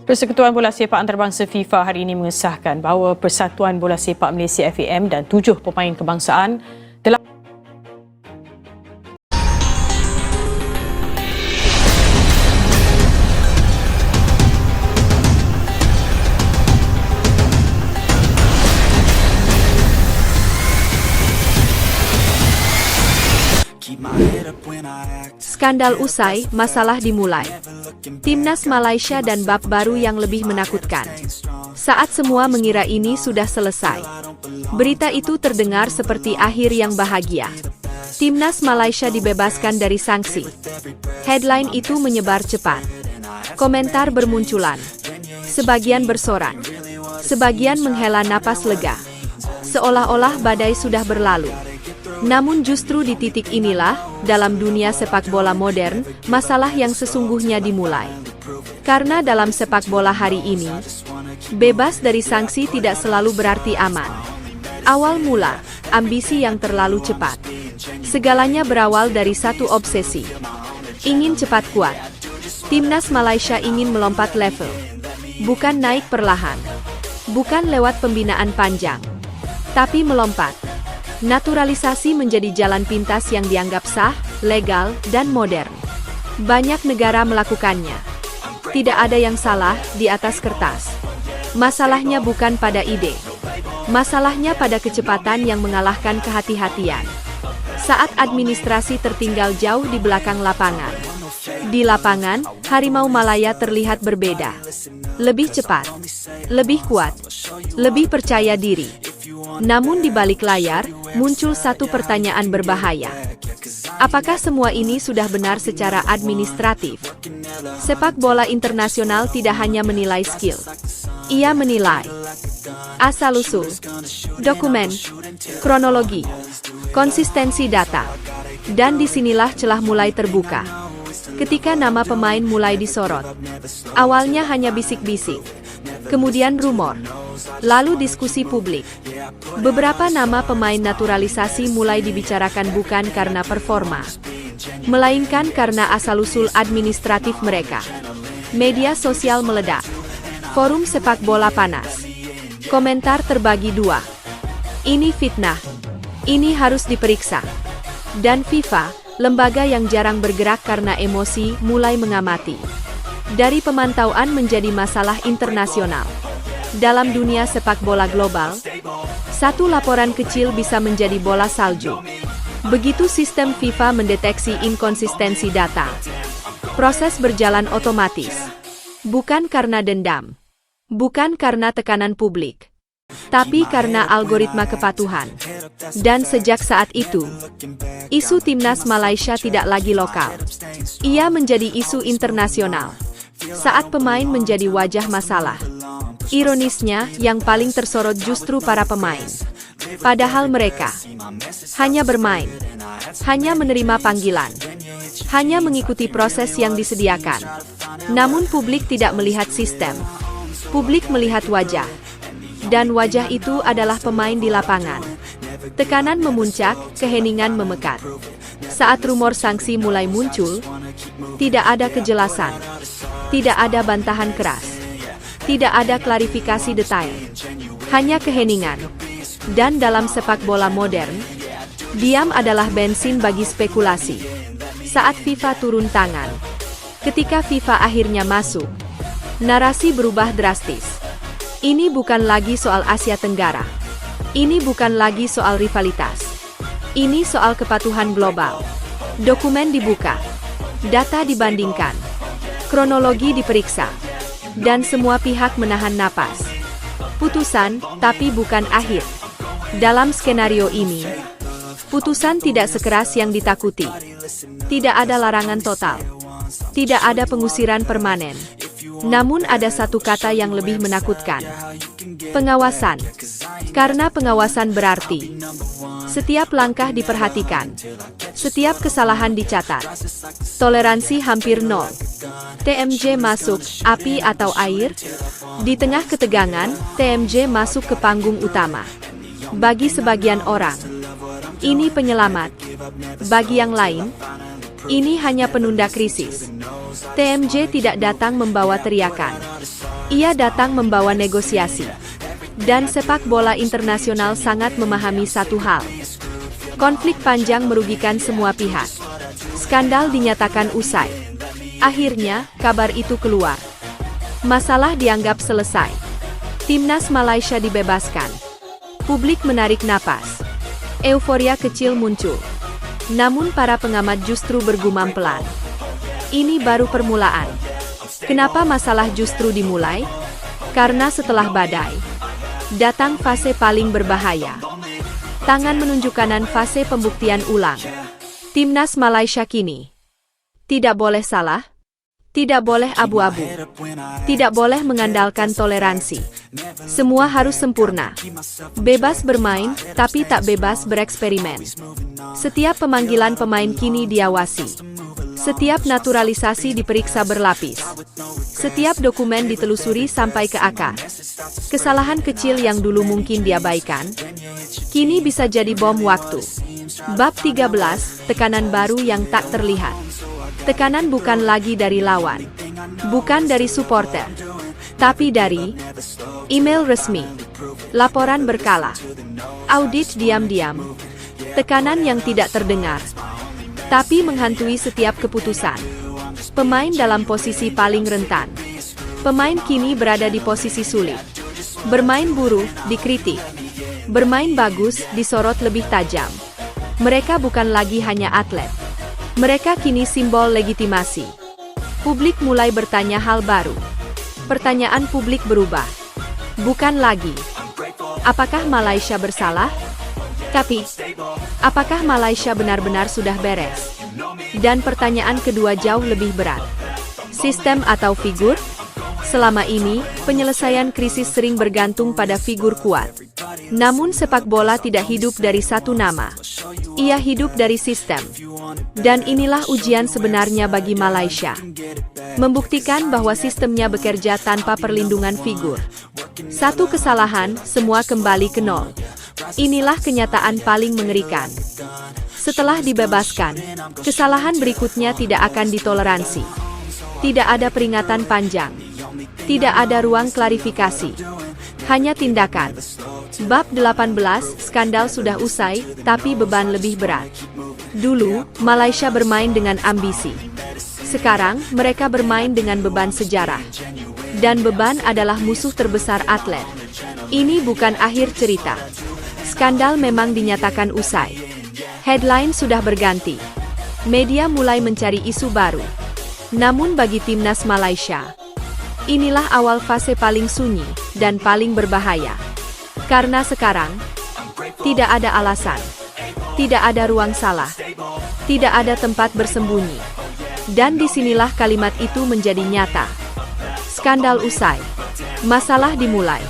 Persekutuan Bola Sepak Antarabangsa FIFA hari ini mengesahkan bahawa Persatuan Bola Sepak Malaysia FAM dan 7 pemain kebangsaan telah Skandal usai, masalah dimulai. Timnas Malaysia dan bab baru yang lebih menakutkan. Saat semua mengira ini sudah selesai, berita itu terdengar seperti akhir yang bahagia. Timnas Malaysia dibebaskan dari sanksi. Headline itu menyebar cepat. Komentar bermunculan. Sebagian bersorak. Sebagian menghela napas lega. Seolah-olah badai sudah berlalu. Namun justru di titik inilah, dalam dunia sepak bola modern, masalah yang sesungguhnya dimulai. Karena dalam sepak bola hari ini, bebas dari sanksi tidak selalu berarti aman. Awal mula, ambisi yang terlalu cepat. Segalanya berawal dari satu obsesi. Ingin cepat kuat. Timnas Malaysia ingin melompat level. Bukan naik perlahan. Bukan lewat pembinaan panjang. Tapi melompat. Naturalisasi menjadi jalan pintas yang dianggap sah, legal, dan modern. Banyak negara melakukannya. Tidak ada yang salah di atas kertas. Masalahnya bukan pada ide. Masalahnya pada kecepatan yang mengalahkan kehati-hatian. Saat administrasi tertinggal jauh di belakang lapangan. Di lapangan, Harimau Malaya terlihat berbeda. Lebih cepat, lebih kuat, lebih percaya diri. Namun di balik layar, muncul satu pertanyaan berbahaya. Apakah semua ini sudah benar secara administratif? Sepak bola internasional tidak hanya menilai skill. Ia menilai asal-usul, dokumen, kronologi, konsistensi data. Dan disinilah celah mulai terbuka. Ketika nama pemain mulai disorot. Awalnya hanya bisik-bisik. Kemudian rumor. Lalu diskusi publik. Beberapa nama pemain naturalisasi mulai dibicarakan bukan karena performa, melainkan karena asal-usul administratif mereka. Media sosial meledak. Forum sepak bola panas. Komentar terbagi dua. Ini fitnah. Ini harus diperiksa. Dan FIFA, lembaga yang jarang bergerak karena emosi, mulai mengamati. Dari pemantauan menjadi masalah internasional. Dalam dunia sepak bola global, satu laporan kecil bisa menjadi bola salju. Begitu sistem FIFA mendeteksi inkonsistensi data. Proses berjalan otomatis. Bukan karena dendam. Bukan karena tekanan publik. Tapi karena algoritma kepatuhan. Dan sejak saat itu, isu Timnas Malaysia tidak lagi lokal. Ia menjadi isu internasional. Saat pemain menjadi wajah masalah. Ironisnya, yang paling tersorot justru para pemain. Padahal mereka hanya bermain, hanya menerima panggilan, hanya mengikuti proses yang disediakan. Namun publik tidak melihat sistem. Publik melihat wajah. Dan wajah itu adalah pemain di lapangan. Tekanan memuncak, keheningan memekat. Saat rumor sanksi mulai muncul, tidak ada kejelasan. Tidak ada bantahan keras. Tidak ada klarifikasi detail. Hanya keheningan. Dan dalam sepak bola modern, diam adalah bensin bagi spekulasi. Saat FIFA turun tangan. Ketika FIFA akhirnya masuk, narasi berubah drastis. Ini bukan lagi soal Asia Tenggara. Ini bukan lagi soal rivalitas. Ini soal kepatuhan global. Dokumen dibuka. Data dibandingkan. Kronologi diperiksa. Dan semua pihak menahan napas. Putusan, tapi bukan akhir. Dalam skenario ini, putusan tidak sekeras yang ditakuti. Tidak ada larangan total. Tidak ada pengusiran permanen. Namun ada satu kata yang lebih menakutkan. Pengawasan. Karena pengawasan berarti setiap langkah diperhatikan. Setiap kesalahan dicatat. Toleransi hampir nol. TMJ masuk, api atau air? Di tengah ketegangan, TMJ masuk ke panggung utama. Bagi sebagian orang, ini penyelamat. Bagi yang lain, ini hanya penunda krisis. TMJ tidak datang membawa teriakan. Ia datang membawa negosiasi. Dan sepak bola internasional sangat memahami satu hal. Konflik panjang merugikan semua pihak. Skandal dinyatakan usai. Akhirnya, kabar itu keluar. Masalah dianggap selesai. Timnas Malaysia dibebaskan. Publik menarik napas. Euforia kecil muncul. Namun para pengamat justru bergumam pelan. Ini baru permulaan. Kenapa masalah justru dimulai? Karena setelah badai, datang fase paling berbahaya. Tangan menunjuk kanan fase pembuktian ulang. Timnas Malaysia kini tidak boleh salah, tidak boleh abu-abu, tidak boleh mengandalkan toleransi. Semua harus sempurna. Bebas bermain, tapi tak bebas bereksperimen. Setiap pemanggilan pemain kini diawasi. Setiap naturalisasi diperiksa berlapis. Setiap dokumen ditelusuri sampai ke akar. Kesalahan kecil yang dulu mungkin diabaikan, kini bisa jadi bom waktu. Bab 13, tekanan baru yang tak terlihat. Tekanan bukan lagi dari lawan, bukan dari supporter, tapi dari email resmi, laporan berkala, audit diam-diam, tekanan yang tidak terdengar, tapi menghantui setiap keputusan. Pemain dalam posisi paling rentan. Pemain kini berada di posisi sulit. Bermain buruk, dikritik. Bermain bagus, disorot lebih tajam. Mereka bukan lagi hanya atlet. Mereka kini simbol legitimasi. Publik mulai bertanya hal baru. Pertanyaan publik berubah. Bukan lagi, apakah Malaysia bersalah? Tapi, apakah Malaysia benar-benar sudah beres? Dan pertanyaan kedua jauh lebih berat. Sistem atau figur? Selama ini, penyelesaian krisis sering bergantung pada figur kuat. Namun sepak bola tidak hidup dari satu nama. Ia hidup dari sistem. Dan inilah ujian sebenarnya bagi Malaysia. Membuktikan bahwa sistemnya bekerja tanpa perlindungan figur. Satu kesalahan, semua kembali ke nol. Inilah kenyataan paling mengerikan. Setelah dibebaskan, kesalahan berikutnya tidak akan ditoleransi. Tidak ada peringatan panjang. Tidak ada ruang klarifikasi. Hanya tindakan. Bab 18, skandal sudah usai, tapi beban lebih berat. Dulu, Malaysia bermain dengan ambisi. Sekarang, mereka bermain dengan beban sejarah. Dan beban adalah musuh terbesar atlet. Ini bukan akhir cerita. Skandal memang dinyatakan usai. Headline sudah berganti. Media mulai mencari isu baru. Namun bagi timnas Malaysia, inilah awal fase paling sunyi dan paling berbahaya. Karena sekarang, tidak ada alasan. Tidak ada ruang salah. Tidak ada tempat bersembunyi. Dan disinilah kalimat itu menjadi nyata. Skandal usai. Masalah dimulai.